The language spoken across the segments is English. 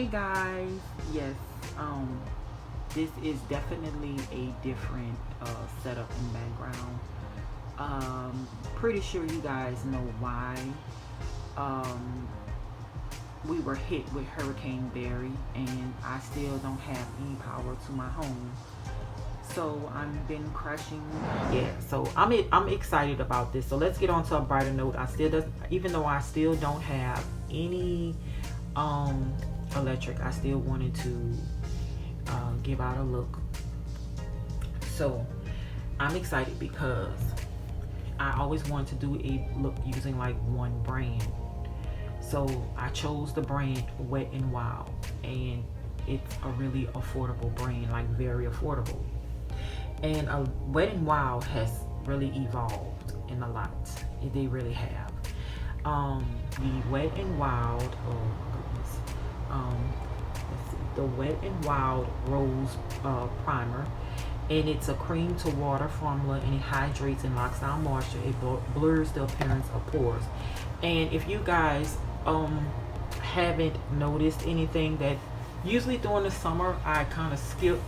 Hey guys, yes, this is definitely a different setup and background. Pretty sure you guys know why. Um, we were hit with Hurricane Barry, and I still don't have any power to my home. So I've been crashing. Yeah, so I'm excited about this. So let's get on to a brighter note. Even though I still don't have any um electric, I still wanted to give out a look. So I'm excited because I always wanted to do a look using like one brand. So I chose the brand Wet n Wild, and it's a really affordable brand, like very affordable. And Wet n Wild has really evolved in a lot. They really have. The Wet n Wild, oh goodness, let's see, the Wet n Wild Rose Primer, and it's a cream to water formula, and it hydrates and locks down moisture. It blurs the appearance of pores. And if you guys haven't noticed anything, that usually during the summer I kind of skip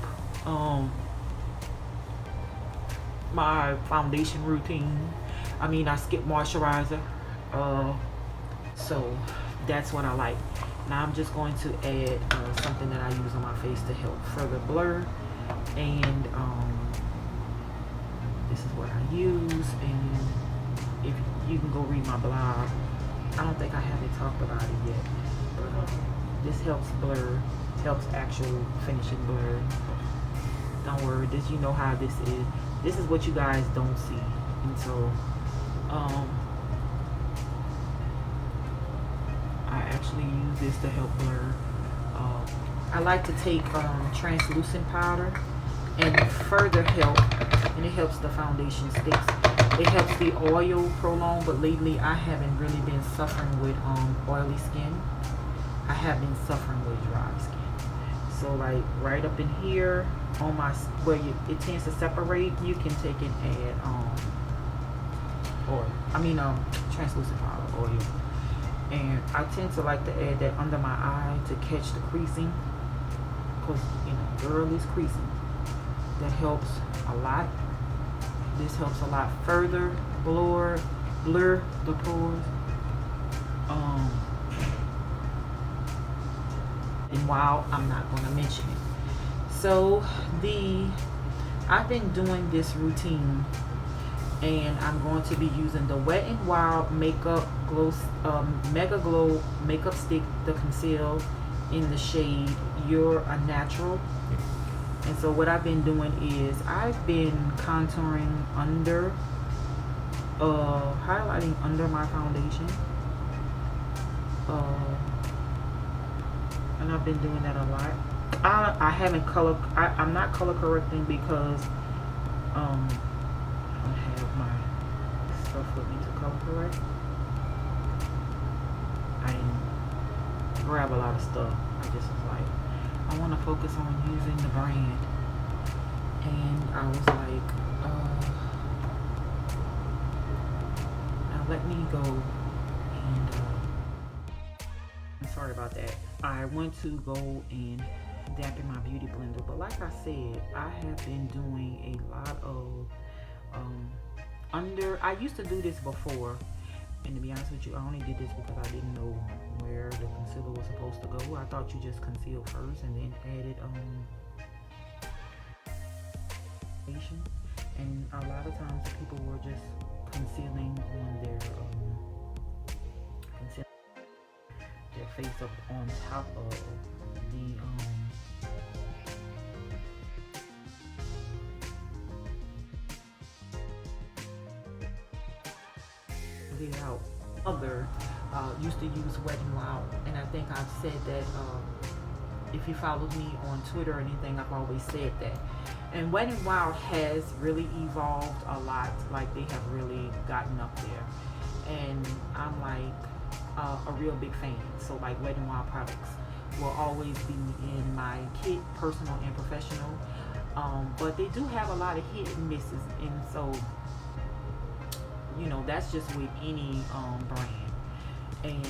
my foundation routine. I skip moisturizer. So that's what I like. Now I'm just going to add something that I use on my face to help further blur. And this is what I use. And if you can go read my blog, I don't think I haven't talked about it yet, but this helps blur, helps actual finishing blur. Don't worry, you know how this is. This is what you guys don't see. And so I actually use this to help blur. I like to take translucent powder and further help, and it helps the foundation sticks. It helps the oil prolong, but lately I haven't really been suffering with oily skin. I have been suffering with dry skin. So like right up in here on my, where it tends to separate, you can take it and add translucent powder, oil. And I tend to like to add that under my eye to catch the creasing, because girl is creasing. That helps a lot. This helps a lot further blur the pores. And while I'm not going to mention it, so I've been doing this routine, and I'm going to be using the Wet n Wild Makeup Glow Mega Glow Makeup Stick to conceal in the shade You're a Natural. And so what I've been doing is I've been contouring under, highlighting under my foundation, and I've been doing that a lot. I haven't I'm not color correcting because I don't have my stuff with me to color correct. I didn't grab a lot of stuff. I just was like, I want to focus on using the brand, and I was like, now let me go and I'm sorry about that. I went to go and dampen my beauty blender, but like I said, I have been doing a lot of I used to do this before, and to be honest with you, I only did this because I didn't know where the concealer was supposed to go. I thought you just concealed first and then added foundation. And a lot of times people were just concealing on their face up on top of the out. Other used to use Wet n Wild, and I think I've said that if you follow me on Twitter or anything, I've always said that. And Wet n Wild has really evolved a lot. Like, they have really gotten up there, and I'm like a real big fan. So like Wet n Wild products will always be in my kit, personal and professional. But they do have a lot of hit and misses, and so that's just with any brand. And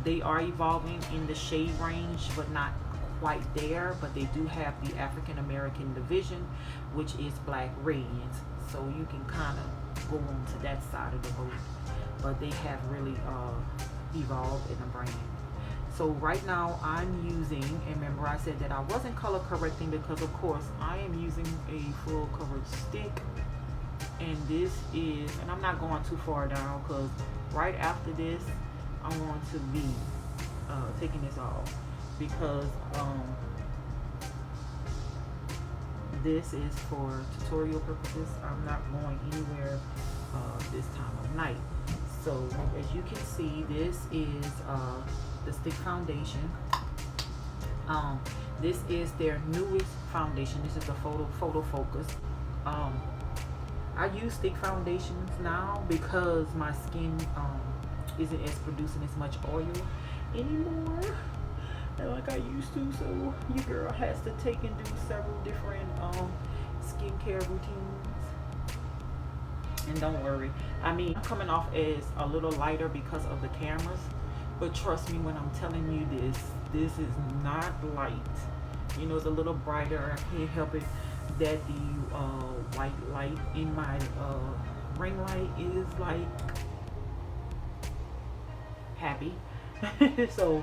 They are evolving in the shade range, but not quite there. But they do have the African American division, which is Black Radiance. So you can kind of go on to that side of the boat. But they have really evolved in the brand. So right now I'm using, and remember I said that I wasn't color correcting because of course I am using a full coverage stick. And this is, and I'm not going too far down because right after this I want to be taking this off because this is for tutorial purposes. I'm not going anywhere this time of night. So as you can see, this is the stick foundation. This is their newest foundation. This is the photo focus. I use stick foundations now because my skin isn't as producing as much oil anymore like I used to. So your girl has to take and do several different skincare routines. And don't worry, I mean, I'm coming off as a little lighter because of the cameras, but trust me when I'm telling you this is not light. You know, it's a little brighter. I can't help it that the white light in my ring light is like happy. So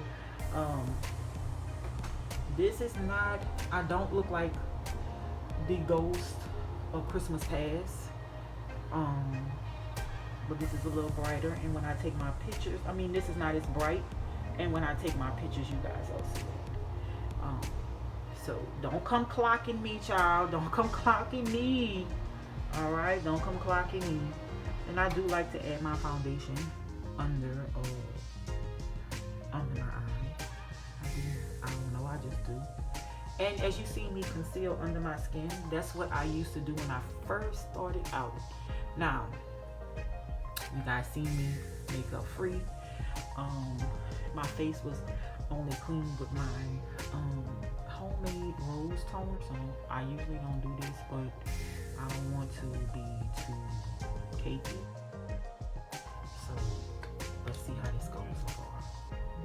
this is not, I don't look like the ghost of Christmas Past. But this is a little brighter, and when I take my pictures, I mean, this is not as bright, and when I take my pictures, you guys will see it. So don't come clocking me, child. Don't come clocking me. All right, don't come clocking me. And I do like to add my foundation under my eye. I don't know, I just do. And as you see me conceal under my skin, that's what I used to do when I first started out. Now, you guys see me makeup free. My face was only clean with my homemade rose toner, so I usually don't do this, but I don't want to be too cakey. So let's see how this goes so far.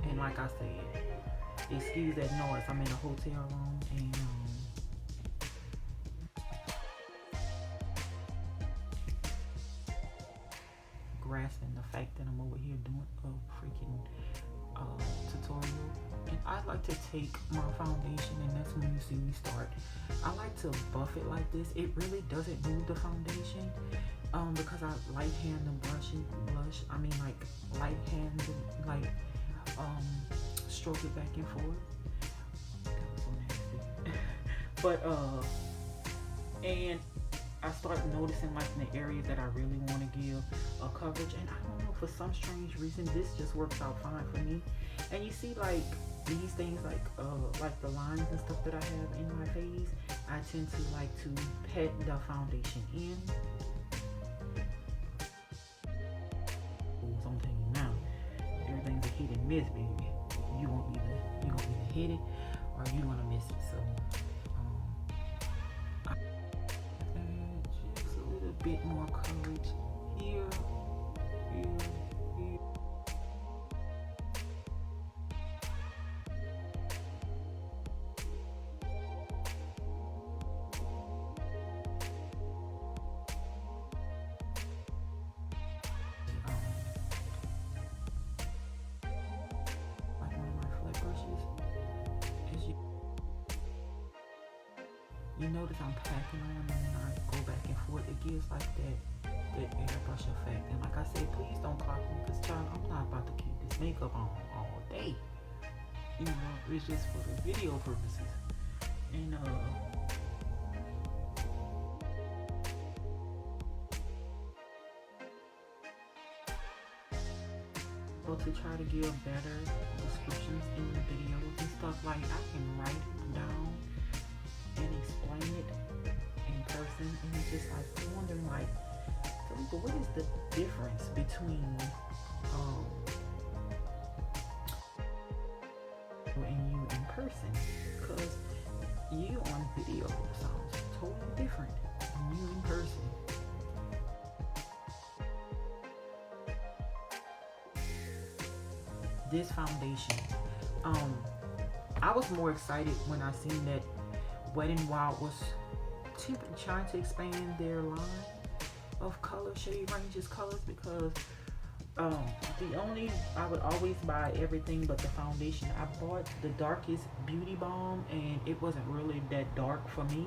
And like I said, excuse that noise, I'm in a hotel room and grasping the fact that I'm over here doing a freaking tutorial. And I like to take my foundation, and that's when you see me start. I like to buff it like this. It really doesn't move the foundation because I light hand the blush. I mean, like light hand, like stroke it back and forth. That was so nasty. But and I start noticing like in the areas that I really want to give a coverage, and I don't know, for some strange reason this just works out fine for me. And you see like these things like the lines and stuff that I have in my face, I tend to like to pat the foundation in. So I'm telling you now, everything's a hit and miss, baby. You gonna either hit it or you gonna miss it. So just a little bit more coverage here, here, here. Like one of my flat brushes. You notice I'm packing on and then I go back and forth. It gives like that airbrush effect. And like I said, please don't clock me because, child, I'm not about to keep this makeup on all day. You know, it's just for the video purposes. And to try to give better descriptions in the videos and stuff, like I can write it down and explain it in person, and it's just like I'm wondering like, but what is the difference between and you in person? Because you on video sounds totally different than you in person. this foundation. I was more excited when I seen that Wet n Wild was trying to expand their line of color shade ranges colors, because I would always buy everything but the foundation. I bought the darkest beauty balm and it wasn't really that dark for me.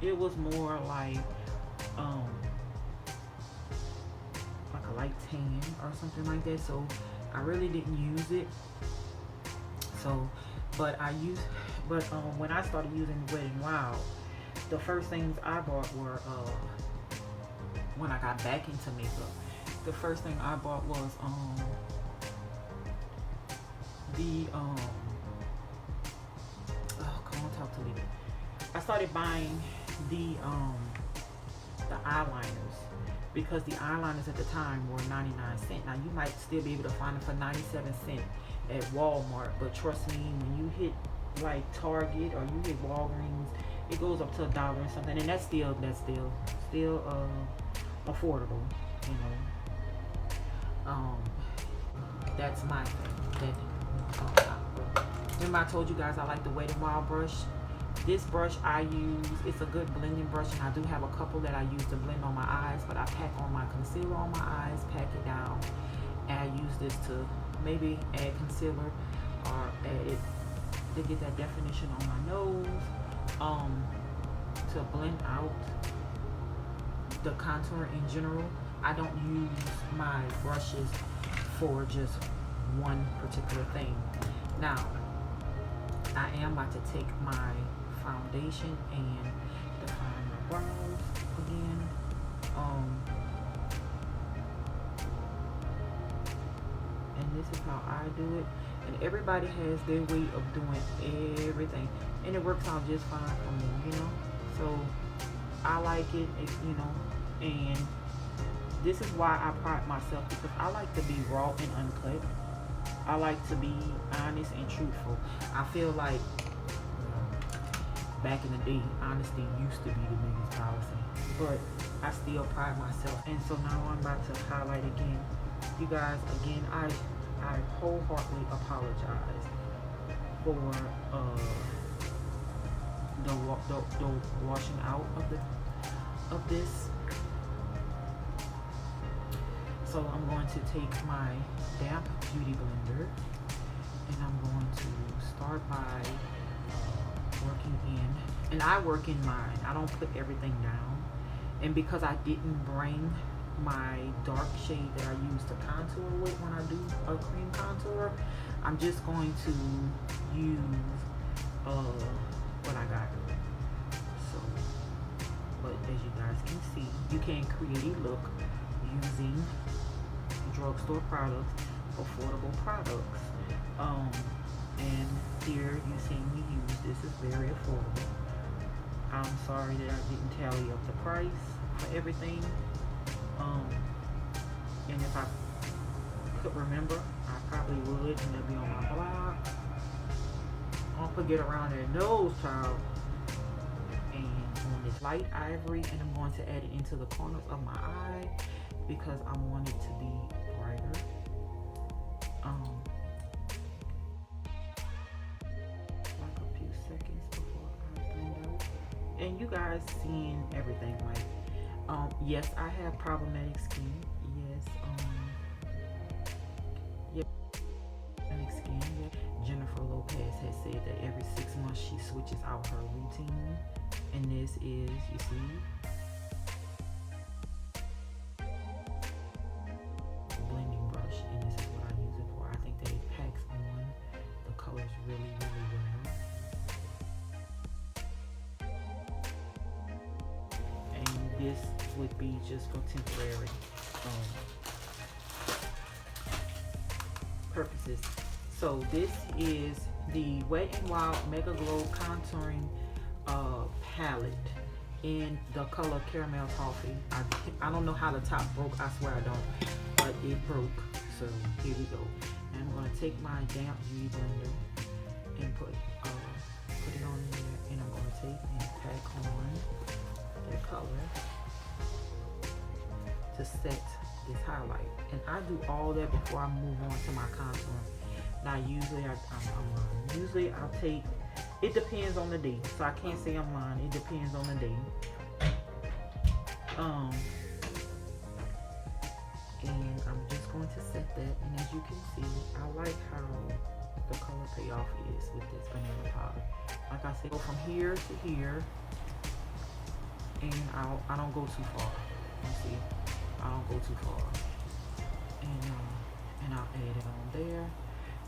It was more like a light tan or something like that, so I really didn't use it. So when I started using Wet n Wild, the first things I bought were when I got back into makeup, the first thing I bought was come on, talk to me. I started buying the eyeliners, because the eyeliners at the time were 99 cents. Now you might still be able to find them for 97 cents at Walmart, but trust me, when you hit like Target or you hit Walgreens, it goes up to $1 and something, and that's still affordable, you know. That's my thing. Remember I told you guys I like the Wet n Wild brush. This brush I use, it's a good blending brush, and I do have a couple that I use to blend on my eyes, but I pack on my concealer on my eyes, pack it down, and I use this to maybe add concealer or add it to get that definition on my nose, to blend out the contour in general. I don't use my brushes for just one particular thing. Now, I am about to take my foundation and define my brows again. And this is how I do it. And everybody has their way of doing everything, and it works out just fine for me, you know. So I like it, you know. And this is why I pride myself, because I like to be raw and uncut. I like to be honest and truthful. I feel like, you know, back in the day, honesty used to be the biggest policy, but I still pride myself. And so now I'm about to highlight again. You guys, again, I wholeheartedly apologize for the washing out of this. So I'm going to take my damp beauty blender, and I'm going to start by working in, and I work in mine. I don't put everything down, and because I didn't bring my dark shade that I use to contour with when I do a cream contour, I'm just going to use what I got. So, but as you guys can see, you can create a look using drugstore products, affordable products. And here you see me use, this is very affordable. I'm sorry that I didn't tally up the price for everything. And if I could remember, I probably would, and it'll be on my blog. Don't forget around their nose, child. And on this light ivory, and I'm going to add it into the corners of my eye, because I want it to be brighter. Like a few seconds before I blend out. And you guys seeing everything, like, yes, I have problematic skin. Yes, problematic skin. Yeah. Jennifer Lopez has said that every 6 months she switches out her routine, and this is, you see, blending brush, and this is what I use it for. I think that it packs on the colors really, really well. And this would be just for temporary purposes. So this is the Wet n Wild Mega Glow Contouring palette in the color Caramel Toffee. I don't know how the top broke, I swear I don't, but it broke. So here we go. And I'm going to take my damp beauty blender and put it on there, and I'm going to take and pack on the color to set this highlight. And I do all that before I move on to my contour. Now usually usually I'll take, it depends on the day. So I can't say I'm lying, it depends on the day. And I'm just going to set that, and as you can see, I like how the color payoff is with this banana powder. Like I said, go from here to here, and I don't go too far. You see, I don't go too far, and I'll add it on there.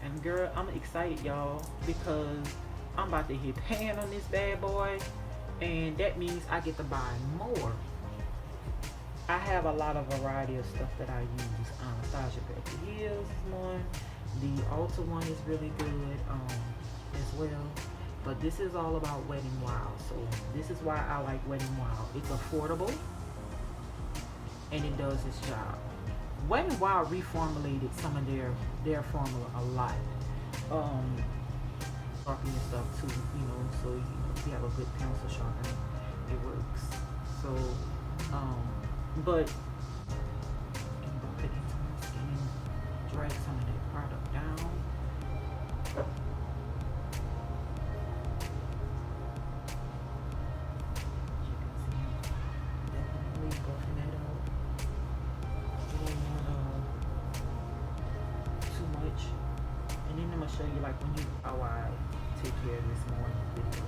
And girl, I'm excited, y'all, because I'm about to hit pan on this bad boy, and that means I get to buy more. I have a lot of variety of stuff that I use. Anastasia Beverly Hills is one. The Ulta one is really good as well. But this is all about Wet n Wild. So this is why I like Wet n Wild. It's affordable and it does its job. Wet n Wild reformulated some of their formula a lot. Sharpening stuff too, you know, so if you have a good pencil sharpener, it works. So but I'm gonna put it into my skin, drag some of that product down. As you can see, I'm definitely buffing that up. Don't want too much. And then I'm gonna show you like how I take care of this more in the video.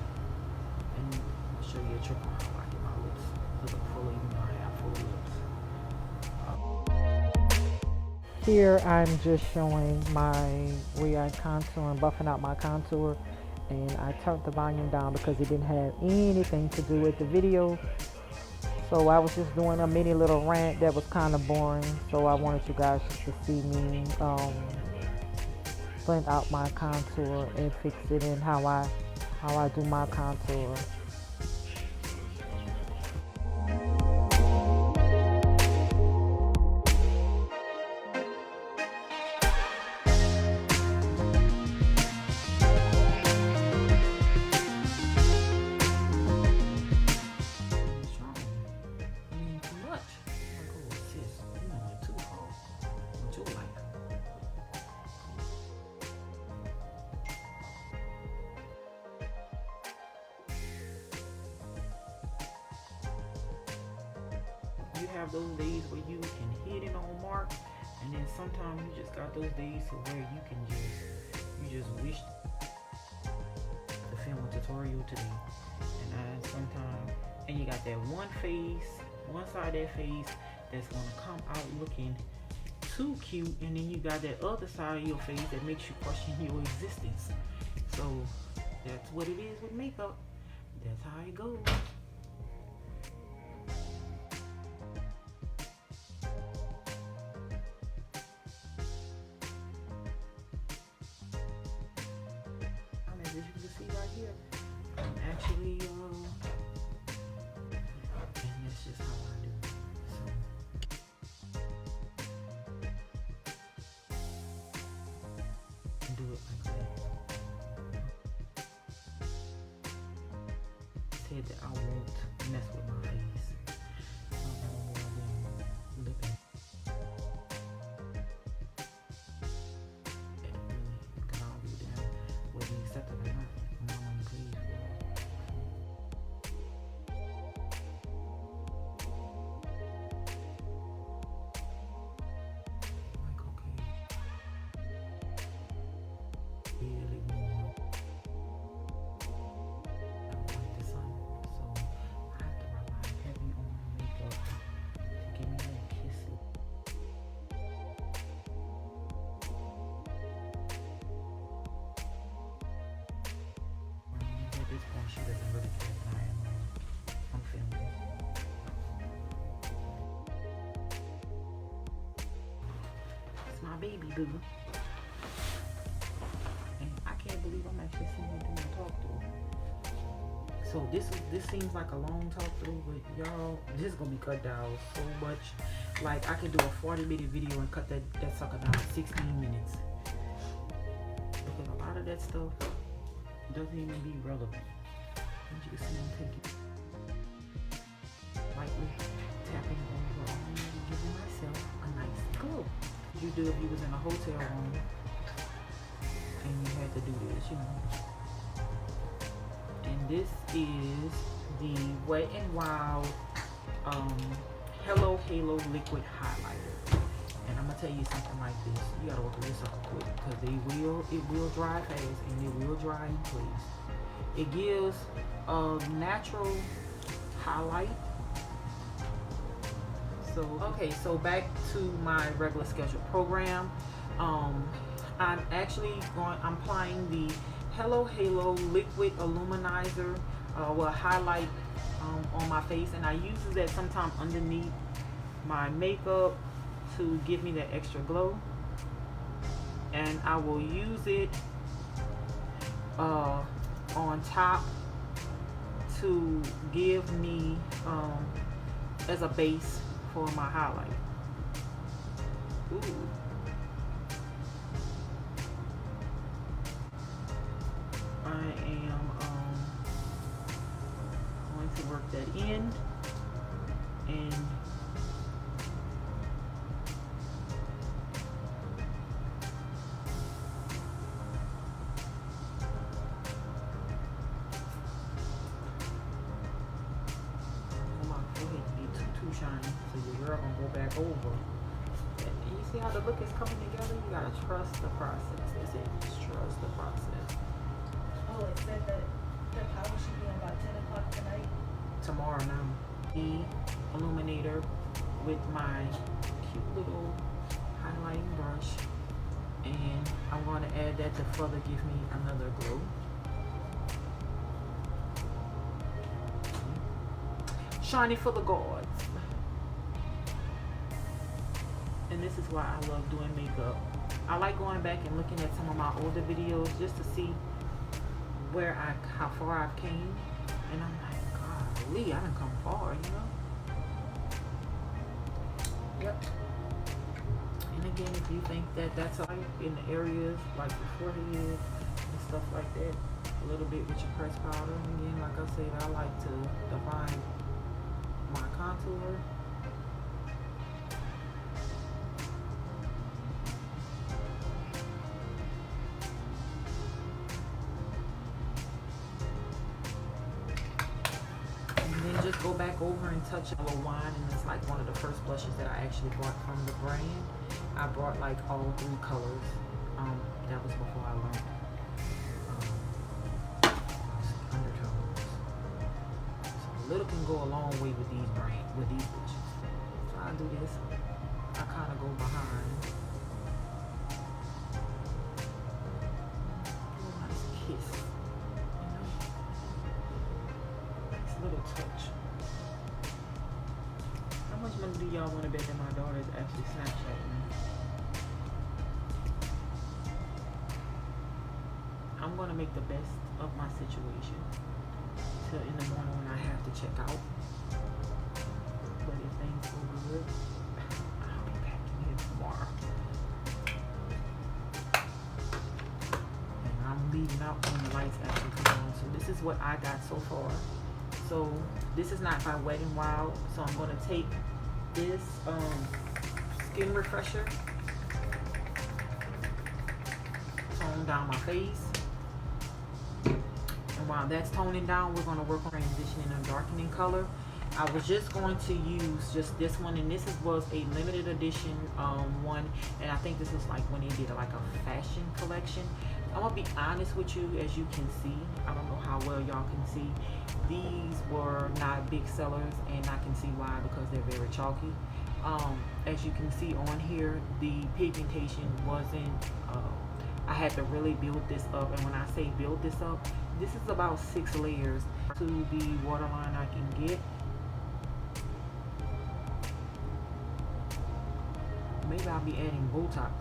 And I'll show you a trick on how I get my lips looking fully, you know, I have full lips. Here I'm just showing my way I contour and buffing out my contour, and I turned the volume down because it didn't have anything to do with the video. So I was just doing a mini little rant that was kind of boring, so I wanted you guys just to see me blend out my contour and fix it in how I do my contour. You have those days where you can hit it on mark, and then sometimes you just got those days to where you just wish to film a tutorial today. And sometimes, and you got that one side of that face that's gonna come out looking too cute, and then you got that other side of your face that makes you question your existence. So that's what it is with makeup. That's how it goes. As you can see right here, I'm actually and that's just how I do it. So do it like that. Said that I won't mess with my face. Looking because I'll be down whether you accept it or not. Mama, please. Like, okay. Really warm. I don't like the sun, so I have to rely heavy on my makeup to give me that kiss. At this point, she doesn't really care that I'm filming. It's my baby boo. And I can't believe I'm actually sitting here doing a talk through. So this seems like a long talk through, but y'all, this is gonna be cut down so much. Like I could do a 40-minute video and cut that sucker down to 16 minutes. Because a lot of that stuff doesn't even be relevant. As you can see, I'm taking lightly tapping over, giving myself a nice you do if you was in a hotel room and you had to do this, you know. And this is the Wet n Wild Hello Halo Liquid Highlighter. And I'm gonna tell you something like this. You gotta work this up quick because it will dry fast and it will dry in place. It gives a natural highlight. So okay, so back to my regular scheduled program. I'm applying the Hello Halo Liquid Illuminizer, highlight on my face, and I use that sometimes underneath my makeup to give me that extra glow. And I will use it on top to give me as a base for my highlight. Ooh. I am going to work that in, and shiny, so your girl gonna go back over. And you see how the look is coming together? You gotta trust the process. That's it. Just trust the process. Oh, it said that the power should be on about 10 o'clock tonight. Tomorrow now. The illuminator with my cute little highlighting brush, and I'm going to add that to further give me another glow. Shiny for the gods. And this is why I love doing makeup. I like going back and looking at some of my older videos just to see how far I've came. And I'm like, golly, I done come far, you know? Yep. And again, if you think that that's like in the areas like your forehead and stuff like that, a little bit with your pressed powder. Again, like I said, I like to define my contour. And then just go back over and touch a little wine, and it's like one of the first blushes that I actually bought from the brand. I brought like all 3 colors. That was before I learned undertones. So a little can go a long way with these blushes. So I do this. I kind of go behind. Do a nice kiss, you know. Nice little touch. How much money do y'all want to bet that my daughter is actually Snapchatting me? I'm going to make the best of my situation till in the morning when I have to check out. But if things go good, I'll be back in here tomorrow. And I'm leaving out when the lights actually come on. So this is what I got so far. So this is not by Wet n Wild. So I'm going to take this skin refresher, tone down my face. And while that's toning down, we're going to work on transitioning and darkening color. I was just going to use just this one, and this was a limited edition one, and I think this was like when they did like a fashion collection. I'm gonna be honest with you, as you can see, I don't know how well y'all can see, these were not big sellers, and I can see why, because they're very chalky. As you can see on here, the pigmentation wasn't, I had to really build this up, and when I say build this up, this is about 6 layers to the waterline I can get. Maybe I'll be adding Botox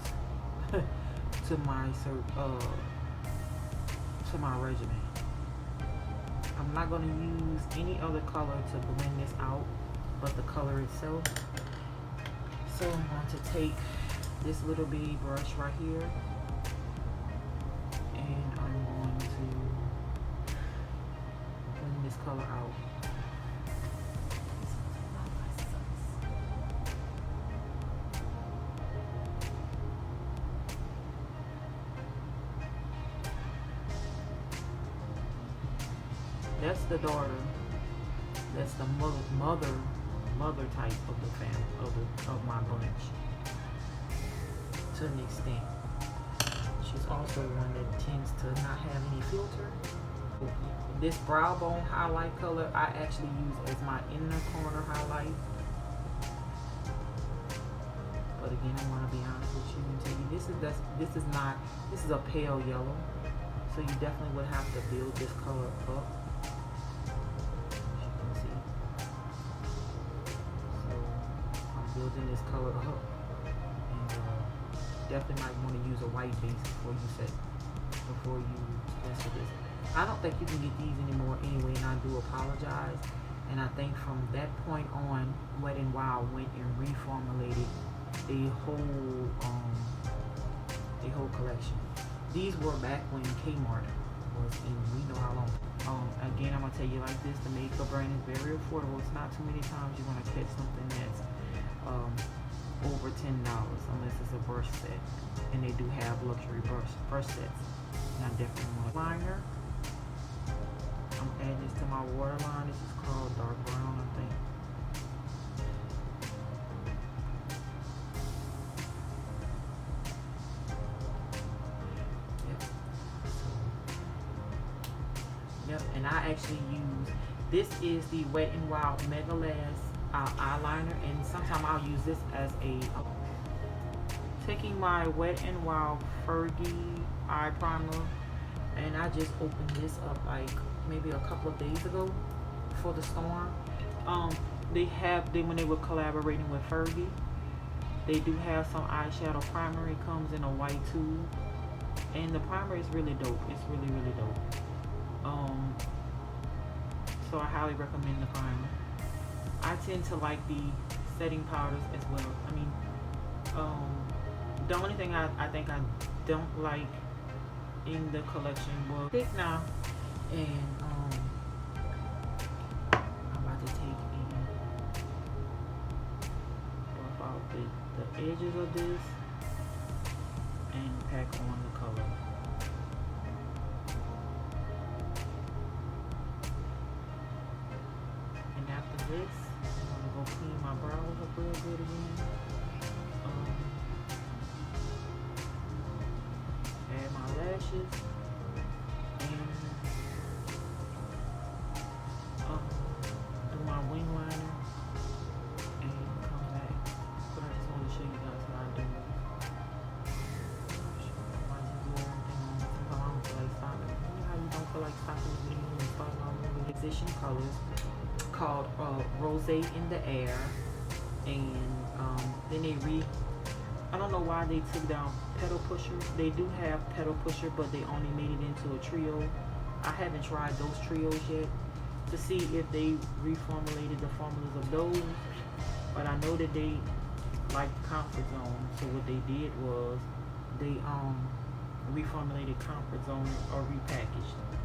to my regimen. I'm not going to use any other color to blend this out but the color itself. So I'm going to take this little bitty brush right here, and I'm going to blend this color out. the daughter. That's the mother type of the family of my bunch. To an extent. She's also one that tends to not have any filter. This brow bone highlight color I actually use as my inner corner highlight. But again, I want to be honest with you and tell you this is a pale yellow, so you definitely would have to build this color up. As you can see, so I'm building this color up, and definitely might want to use a white base before you mess with this. I don't think you can get these anymore anyway, and I do apologize. And I think from that point on, Wet n Wild went and reformulated the whole collection. These were back when Kmart was in, we know how long. Again, I'm gonna tell you like this: the makeup brand is very affordable. It's not too many times you're gonna catch something that's over $10 unless it's a brush set, and they do have luxury brush sets. And I definitely want a liner. I'm adding this to my waterline. This is called dark brown, I think. Yep, and I actually use, this is the Wet n Wild Mega Lash eyeliner, and sometimes I'll use this as taking my Wet n Wild Fergie eye primer, and I just opened this up like maybe a couple of days ago before the storm. When they were collaborating with Fergie, they do have some eyeshadow primer. It comes in a white tube, and the primer is really dope. It's really dope. So I highly recommend the primer. I tend to like the setting powders as well. I mean, the only thing I think I don't like in the collection was thick now, and I'm about to take and buff out the edges of this and pack on the color. And after this, I'm gonna go clean my brows up real good again. Add my lashes, and do my wing liner, and come back. But I just want to show you guys what I do. I just do everything on. Sometimes I don't feel like stopping. You know how you don't feel like stopping the video and starting all over? Transition colors called Rose in the Air, and then I don't know why they took down Petal Pusher. They do have Petal Pusher, but they only made it into a trio. I haven't tried those trios yet to see if they reformulated the formulas of those, but I know that they like Comfort Zone, so what they did was they reformulated Comfort Zone or repackaged it.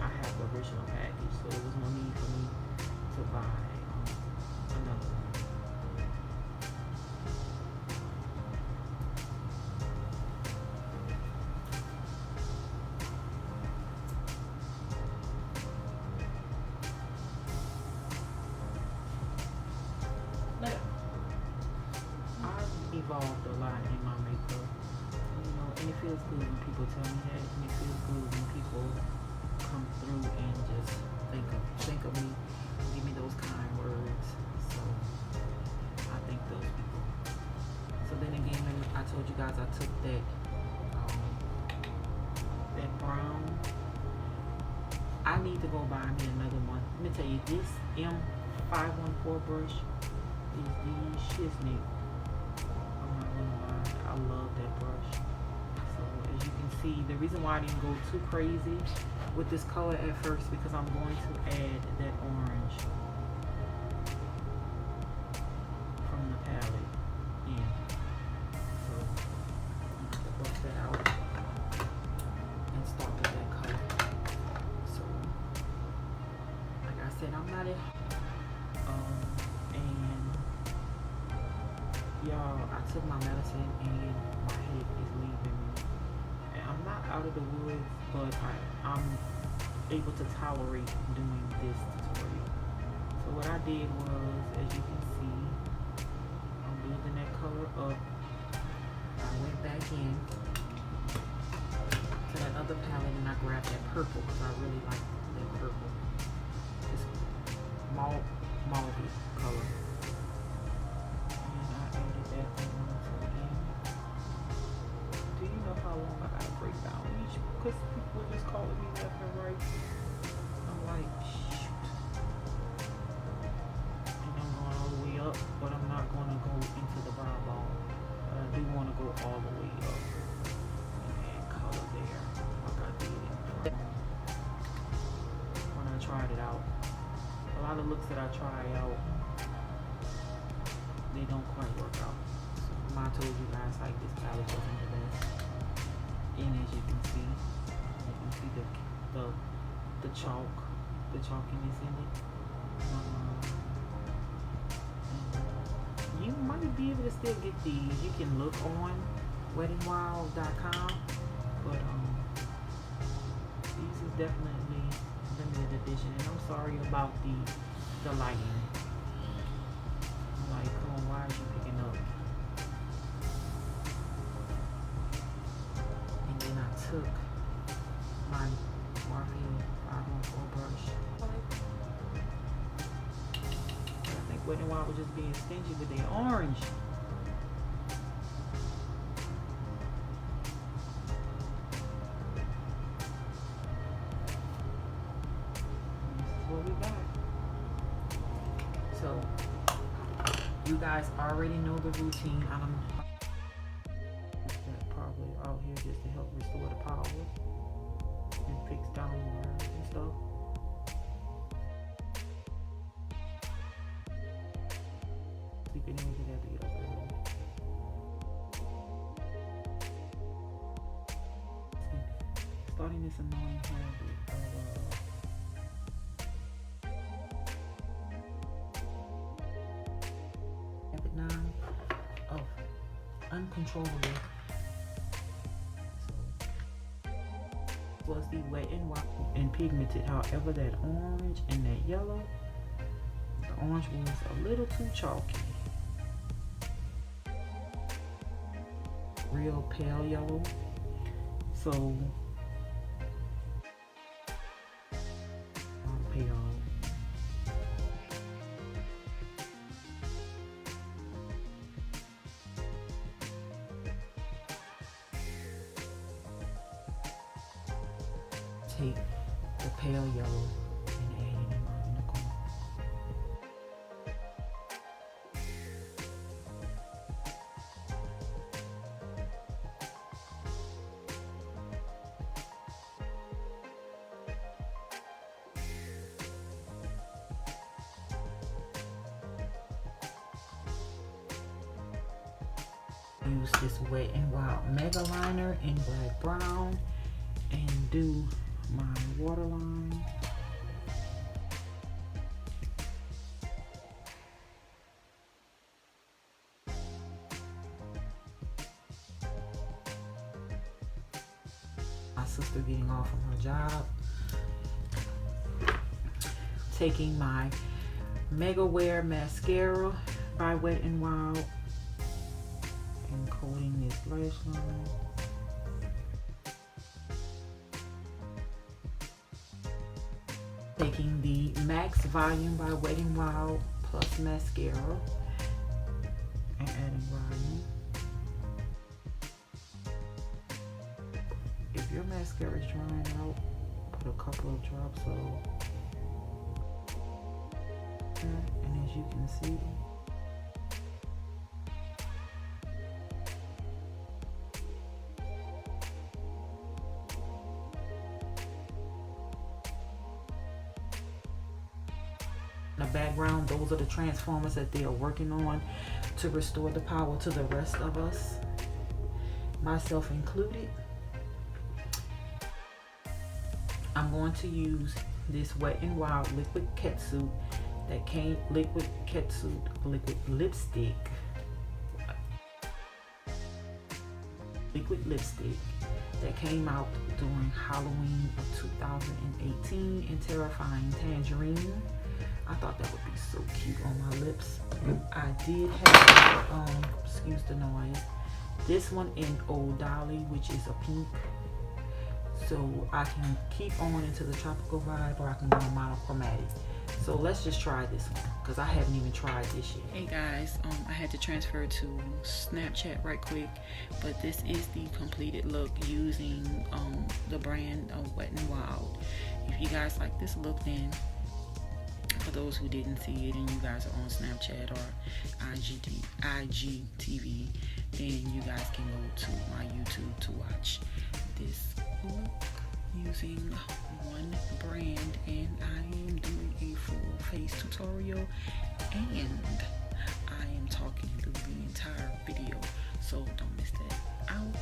I have the original package, so there was no need for me to buy another one. I've evolved a lot in my makeup, and it feels good when people tell me that, and it feels good when people come through and just think of me, give me those kind words. So I thank those people. So then again, I told you guys I took that brown. I need to go buy me another one. Let me tell you, this M514 brush is the shiznit. I'm not gonna lie, I love that brush. So as you can see, the reason why I didn't go too crazy with this color at first, because I'm going to add that orange from the palette in. So I'm going to buff that out and start with that color. So like I said, I'm not and y'all, I took my medicine and my head is leaving me. And I'm not out of the woods, but I'm able to tolerate doing this tutorial. So what I did was, as you can see, I'm building that color up. I went back in to that other palette and I grabbed that purple because I really like that purple. This mauve color. And I added that on to the end. Do you know how long I gotta break down each? Because people were just calling me left and right. I'm like, shoot. And I'm going all the way up, but I'm not going to go into the brow bone. But I do want to go all the way up and add color there, like I did when I tried it out. A lot of looks that I try out, they don't quite work out. So I told you guys like this palette wasn't the best. And as you can see the chalkiness in it. You might be able to still get these. You can look on wetandwild.com, but these is definitely limited edition. And I'm sorry about the lighting. I'm like, come on, why are you picking up? And then I took my Morphe 514 brush. I think Wet n Wild was just being stingy with their orange. What we got. So you guys already know the routine. I'm probably out here just to help restore the power and fix down wires and stuff. Sleeping in, we did have to get up early. Starting this annoying habit of habit 9 of uncontrollable. Was the Wet n Wild and pigmented. However, that orange and that yellow, the orange was a little too chalky. Real pale yellow. So pale. Take the pale yellow and add it in the corner. Use this Wet n Wild Mega Liner in black brown and do my waterline. My sister getting off from her job. Taking my Mega Wear Mascara by Wet n Wild and coating this lash line. Taking the Max Volume by Wet n Wild plus mascara and adding volume. If your mascara is drying out, put a couple of drops of, and as you can see, in the background, those are the transformers that they are working on to restore the power to the rest of us, myself included. I'm going to use this Wet n Wild liquid catsuit that came liquid lipstick that came out during Halloween of 2018 in Terrifying Tangerine. I thought that would be so cute on my lips. I did have, excuse the noise, this one in Old Dolly, which is a pink. So I can keep on into the tropical vibe, or I can go monochromatic. So let's just try this one, because I haven't even tried this yet. Hey guys, I had to transfer to Snapchat right quick, but this is the completed look using the brand Wet n Wild. If you guys like this look, then for those who didn't see it and you guys are on Snapchat or IGTV, then you guys can go to my YouTube to watch this look using one brand, and I am doing a full face tutorial and I am talking through the entire video, so don't miss that out.